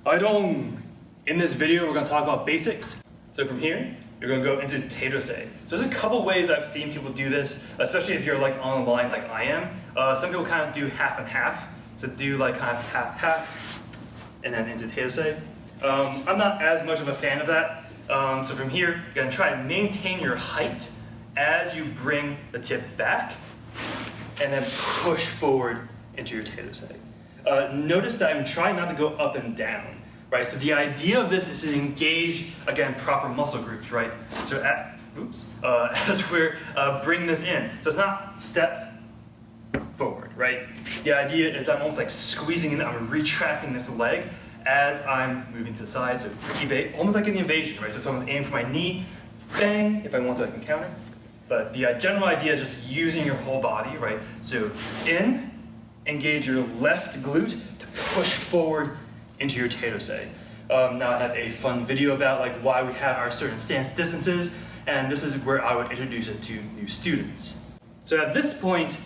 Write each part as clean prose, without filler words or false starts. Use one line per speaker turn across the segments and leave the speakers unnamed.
Haidong! In this video, we're going to talk about basics. So from here, you're going to go into teirose. So there's a couple ways I've seen people do this, especially if you're like on the line like I am. Some people kind of do half and half. So do like kind of half, and then into teirose. I'm not as much of a fan of that. So from here, you're going to try and maintain your height as you bring the tip back, and then push forward into your teirose. Notice that I'm trying not to go up and down. Right, so the idea of this is to engage, again, proper muscle groups, right? So as we're bringing this in. So it's not step forward, right? The idea is I'm almost like squeezing in, I'm retracting this leg as I'm moving to the side. So almost like an evasion, right? So someone's aiming for my knee, bang, if I want to I can counter. But the general idea is just using your whole body, right? So in, engage your left glute to push forward into your teirose. Now I have a fun video about like why we have our certain stance distances, and this is where I would introduce it to new students. So at this point,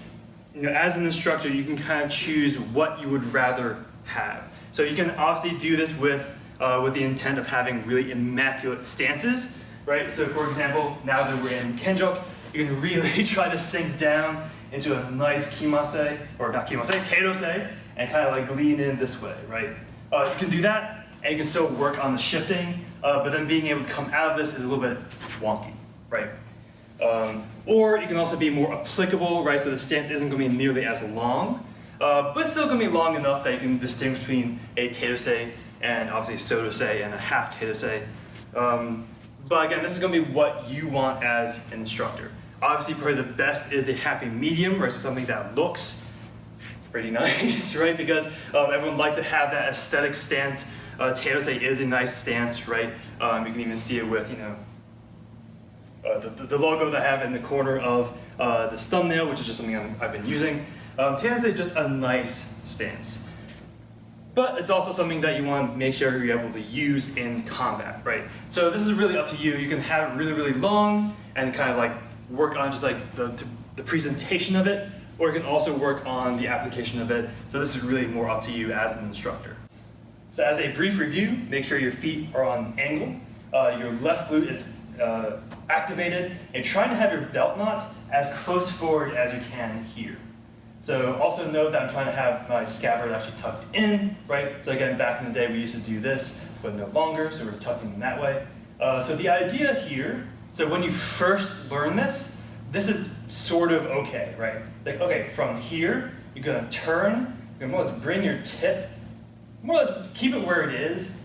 as an instructor, you can kind of choose what you would rather have. So you can obviously do this with the intent of having really immaculate stances, right? So for example, now that we're in kenjok, you can really try to sink down into a nice kimase, or not kimase, teirose, and kind of like lean in this way, right? You can do that, and you can still work on the shifting, but then being able to come out of this is a little bit wonky, right? Or you can also be more applicable, right? So the stance isn't going to be nearly as long, but still going to be long enough that you can distinguish between a teirose and obviously sodose and a half teirose. But again, this is going to be what you want as an instructor. Obviously, probably the best is the happy medium, right? So something that looks pretty nice, right? Because everyone likes to have that aesthetic stance. Teirose is a nice stance, right? You can even see it with, the logo that I have in the corner of this thumbnail, which is just something I've been using. Teirose is just a nice stance. But it's also something that you want to make sure you're able to use in combat, right? So this is really up to you. You can have it really, really long and kind of like work on just like the presentation of it, or you can also work on the application of it. So this is really more up to you as an instructor. So as a brief review, make sure your feet are on an angle. Your left glute is activated, and trying to have your belt knot as close forward as you can here. So also note that I'm trying to have my scabbard actually tucked in, right? So again, back in the day we used to do this, but no longer, so we're tucking them that way. So the idea here, so when you first learn this is sort of okay, right? Like, okay, from here, you're gonna turn, you're gonna more or less bring your tip, more or less keep it where it is,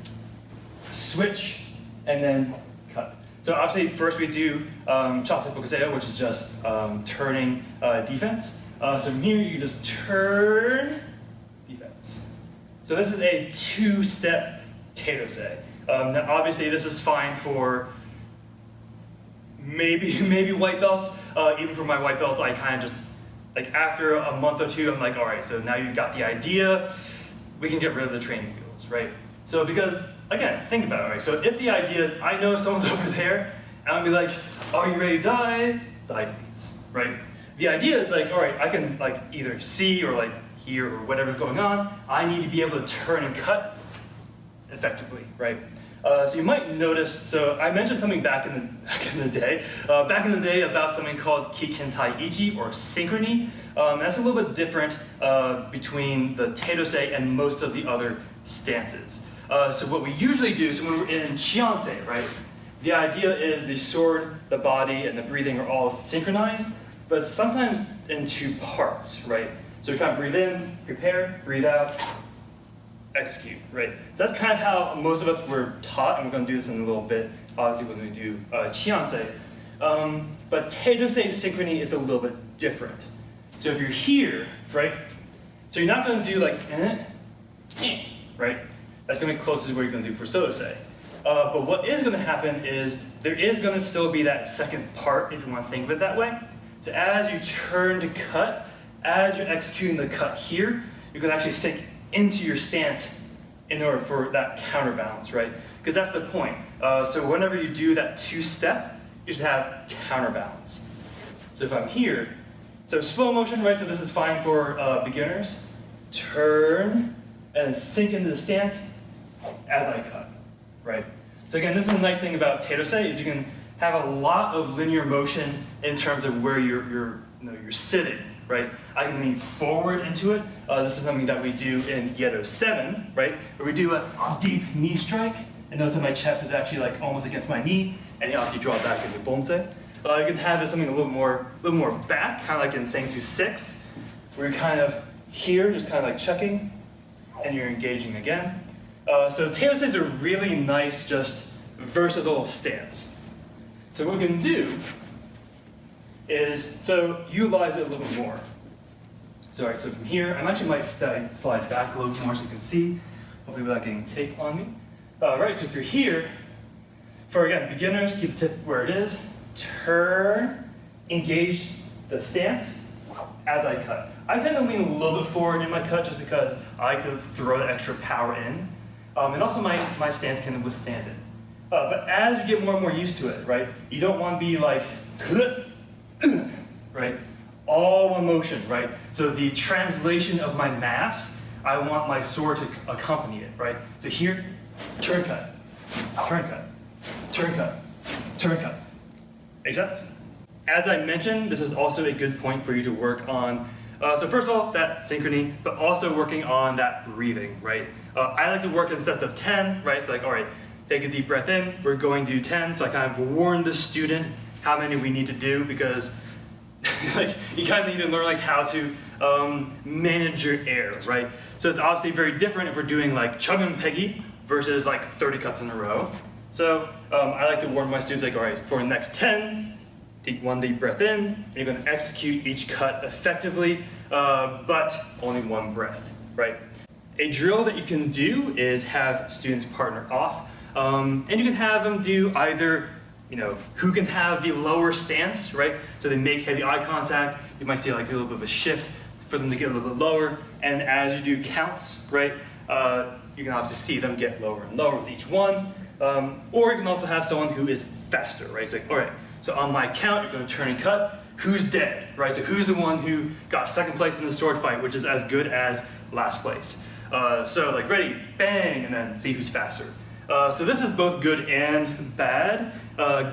switch, and then cut. So obviously, first we do chase bokuseo, which is just turning defense. So from here, you just turn defense. So this is a two-step teirose. Now obviously, this is fine for maybe white belts. Even for my white belts, I kind of just, like after a month or two, I'm like, all right, so now you've got the idea, we can get rid of the training wheels, right? So because, again, think about it, right? So if the idea is, I know someone's over there, and I'll be like, are you ready to die? Die, please, right? The idea is like, all right, I can like either see or like hear or whatever's going on, I need to be able to turn and cut effectively, right? So you might notice, so I mentioned something back in the day about something called kikentai ichi, or synchrony. That's a little bit different between the teirose and most of the other stances. So what we usually do, so when we're in chianse, right, the idea is the sword, the body, and the breathing are all synchronized, but sometimes in two parts, right? So we kind of breathe in, prepare, breathe out, execute, right? So that's kind of how most of us were taught, and we're going to do this in a little bit, obviously when we do chianse. But teirose synchrony is a little bit different. So if you're here, right, so you're not going to do like, right? That's going to be closest to what you're going to do for sodose. But what is going to happen is there is going to still be that second part, if you want to think of it that way. So as you turn to cut, as you're executing the cut here, you're going to actually sink into your stance in order for that counterbalance, right? Because that's the point. So whenever you do that two-step, you should have counterbalance. So if I'm here, so slow motion, right? So this is fine for beginners. Turn, and then sink into the stance, as I cut, right? So again, this is a nice thing about Taito-sei is you can have a lot of linear motion in terms of where you're sitting, right? I can lean forward into it. This is something that we do in Yedo 7, right? Where we do a deep knee strike, and notice that my chest is actually like almost against my knee, and you obviously draw back into bonsai. You can have it something a little more back, kind of like in Sangsu 6, where you're kind of here, just kind of like checking, and you're engaging again. So Taito-sei is a really nice, just versatile stance. So what we can do is, utilize it a little bit more. So, all right, so from here, I actually might slide back a little bit more so you can see, hopefully without getting tape on me. Right, so if you're here, for again, beginners, keep the tip where it is, turn, engage the stance as I cut. I tend to lean a little bit forward in my cut just because I like to throw the extra power in. And also my stance can withstand it. But as you get more and more used to it, right, you don't want to be like, right, all one motion, right? So the translation of my mass, I want my sword to accompany it, right? So here, turn cut, turn cut, turn cut, turn cut. Make sense? As I mentioned, this is also a good point for you to work on. So first of all, that synchrony, but also working on that breathing, right? I like to work in sets of 10, right? It's like, all right, take a deep breath in, we're going to do 10. So I kind of warn the student how many we need to do because like you kind of need to learn like how to manage your air, right? So it's obviously very different if we're doing like Chugam Peggy versus like 30 cuts in a row. So I like to warn my students like, all right, for the next 10, take one deep breath in, and you're going to execute each cut effectively, but only one breath, right? A drill that you can do is have students partner off, and you can have them do either, who can have the lower stance, right? So they make heavy eye contact. You might see like a little bit of a shift for them to get a little bit lower, and as you do counts, right, you can obviously see them get lower and lower with each one, or you can also have someone who is faster, right? It's like, all right, so on my count, you're going to turn and cut. Who's dead, right? So who's the one who got second place in the sword fight, which is as good as last place. So like ready, bang, and then see who's faster. So this is both good and bad.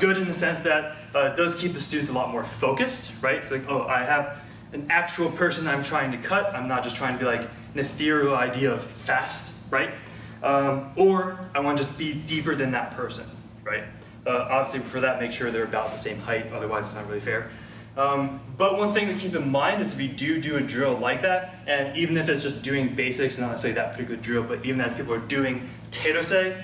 Good in the sense that it does keep the students a lot more focused, right? So like, oh, I have an actual person I'm trying to cut. I'm not just trying to be like an ethereal idea of fast, right? Or I want to just be deeper than that person, right? Obviously for that, make sure they're about the same height, otherwise it's not really fair. But one thing to keep in mind is if you do a drill like that, and even if it's just doing basics, not necessarily that particular drill, but even as people are doing Taito-sei,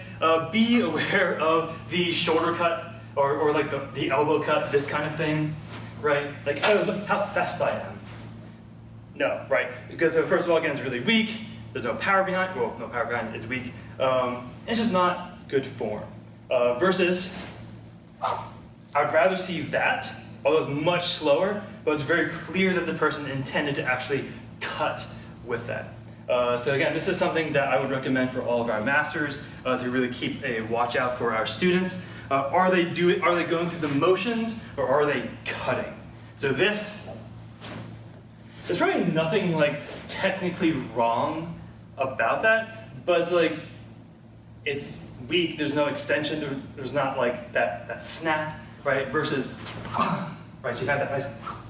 be aware of the shoulder cut, or like the elbow cut, this kind of thing, right? Like, oh, look how fast I am. No, right? Because first of all, again, it's really weak. There's no power behind, well, no power behind it, it's weak. It's just not good form. Versus, I'd rather see that, although it's much slower, but it's very clear that the person intended to actually cut with that. So again, this is something that I would recommend for all of our masters to really keep a watch out for our students. Are they going through the motions, or are they cutting? So there's probably nothing like technically wrong about that, but it's like, it's weak, there's no extension, there's not like that snap, right? Versus, right, so you have that nice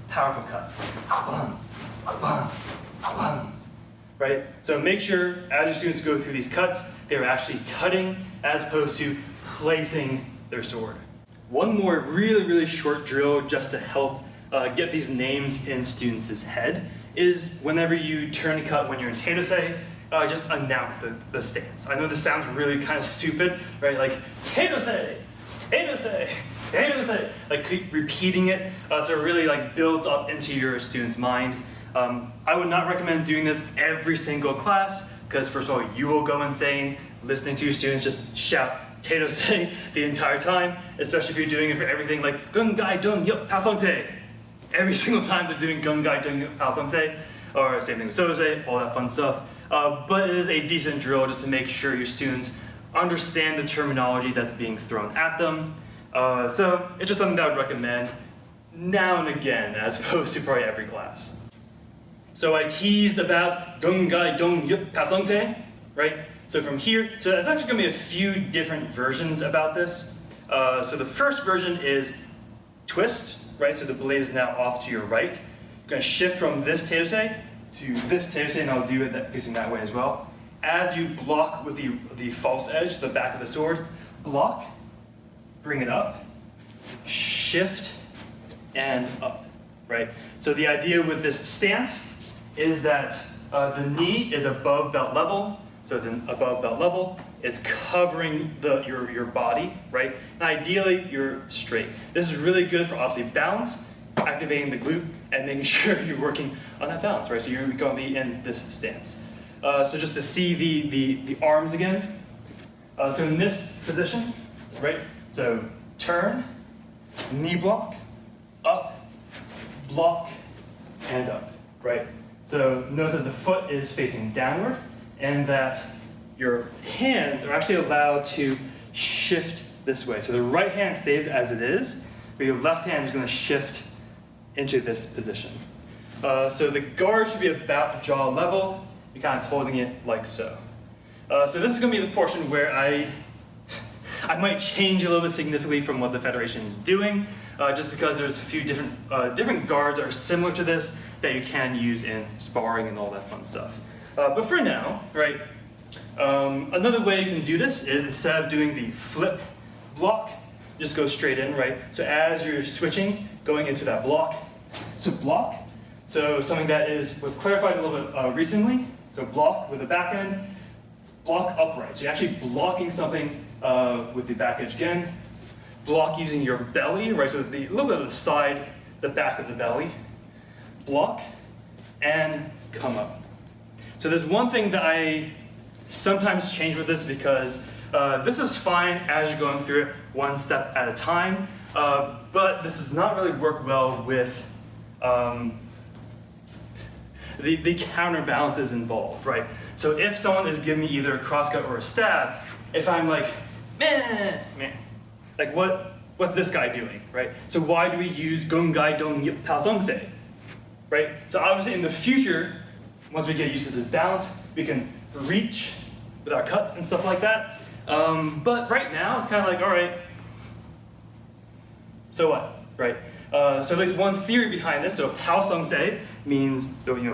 powerful cut. Right? So make sure as your students go through these cuts, they're actually cutting as opposed to placing their sword. One more really, really short drill just to help get these names in students' head is whenever you turn and cut when you're in Taito-sei, just announce the stance. I know this sounds really kind of stupid, right? Like, Taito-sei, Taito-sei, Taito-sei, like keep repeating it, so it really like builds up into your student's mind. I would not recommend doing this every single class, because first of all, you will go insane listening to your students just shout Taito-sei the entire time, especially if you're doing it for everything like Gung-gai dung yup pao-song-sei. Every single time they're doing Gung-gai dung yup pao-song-sei, or same thing with So-sei, all that fun stuff. But it is a decent drill just to make sure your students understand the terminology that's being thrown at them. So it's just something that I would recommend now and again, as opposed to probably every class. So I teased about Gung-gai dung yup pao-song-sei, right? So from here, so there's actually going to be a few different versions about this. So the first version is twist, right? So the blade is now off to your right. You're going to shift from this teirose to this teirose, and I'll do it facing that way as well. As you block with the false edge, the back of the sword, block, bring it up, shift, and up, right? So the idea with this stance is that the knee is above belt level, so it's above belt level. It's covering your body, right? And ideally, you're straight. This is really good for obviously balance, activating the glute, and making sure you're working on that balance, right? So you're going to be in this stance. So just to see the arms again. So in this position, right? So turn, knee block, up, block, and up, right? So notice that the foot is facing downward, and that your hands are actually allowed to shift this way. So the right hand stays as it is, but your left hand is going to shift into this position. So the guard should be about jaw level. You're kind of holding it like so. So this is going to be the portion where I might change a little bit significantly from what the Federation is doing, just because there's a few different guards that are similar to this that you can use in sparring and all that fun stuff. But for now, right, another way you can do this is instead of doing the flip block, just go straight in, right? So as you're switching, going into that block, so block. So something that was clarified a little bit recently. So block with the back end, block upright. So you're actually blocking something with the back edge again. Block using your belly, right? So a little bit of the side, the back of the belly. Block and come up. So there's one thing that I sometimes change with this because this is fine as you're going through it one step at a time, but this does not really work well with the counterbalances involved, right? So if someone is giving me either a crosscut or a stab, if I'm like, man, like what's this guy doing, right? So why do we use Gong Gai Dong Yip Pao Song Se, right? So obviously in the future, once we get used to this balance, we can reach with our cuts and stuff like that. But right now, it's kind of like, all right, so what, right? So there's one theory behind this. So Pao Song Se means,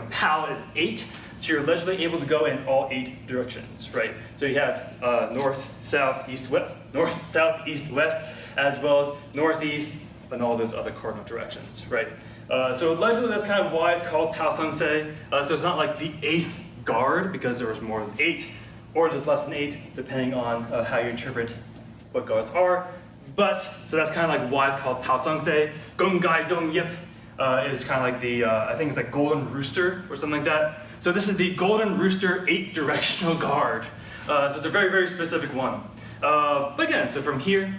Pao is 8, so you're allegedly able to go in all 8 directions, right? So you have north, south, east, west, as well as northeast and all those other cardinal directions, right? So allegedly that's kind of why it's called Pao Song Se. So it's not like the 8th guard because there was more than 8, or there's less than 8, depending on how you interpret what guards are. But, so that's kind of like why it's called Pao Song Se. Gong Gai Dong Yip is kind of like the, I think it's like Golden Rooster or something like that. So this is the Golden Rooster 8-directional guard. So it's a very, very specific one. But again, so from here,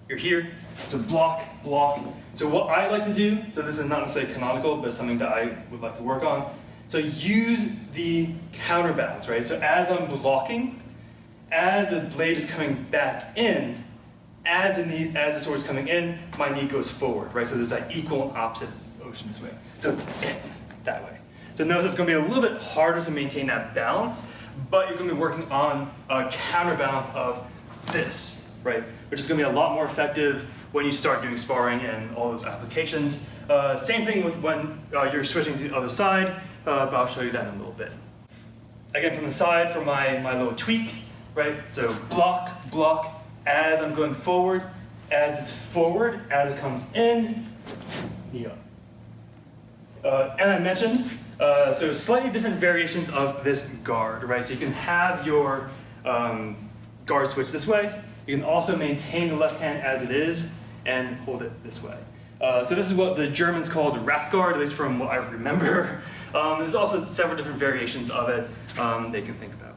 you're here, so block, block. So what I like to do, so this is not necessarily canonical, but it's something that I would like to work on. So use the counterbalance, right? So as I'm blocking, as the blade is coming back in, as the sword is coming in, my knee goes forward, right? So there's that equal and opposite motion this way. So in, that way. So notice it's going to be a little bit harder to maintain that balance, but you're going to be working on a counterbalance of this, right? Which is going to be a lot more effective when you start doing sparring and all those applications. Same thing with when you're switching to the other side, but I'll show you that in a little bit. Again, from the side, for my little tweak, right? So block, block, as I'm going forward, as it's forward, as it comes in, knee up. And I mentioned, so slightly different variations of this guard, right? So you can have your guard switch this way. You can also maintain the left hand as it is and hold it this way. So this is what the Germans called Rathguard, at least from what I remember. There's also several different variations of it they can think about.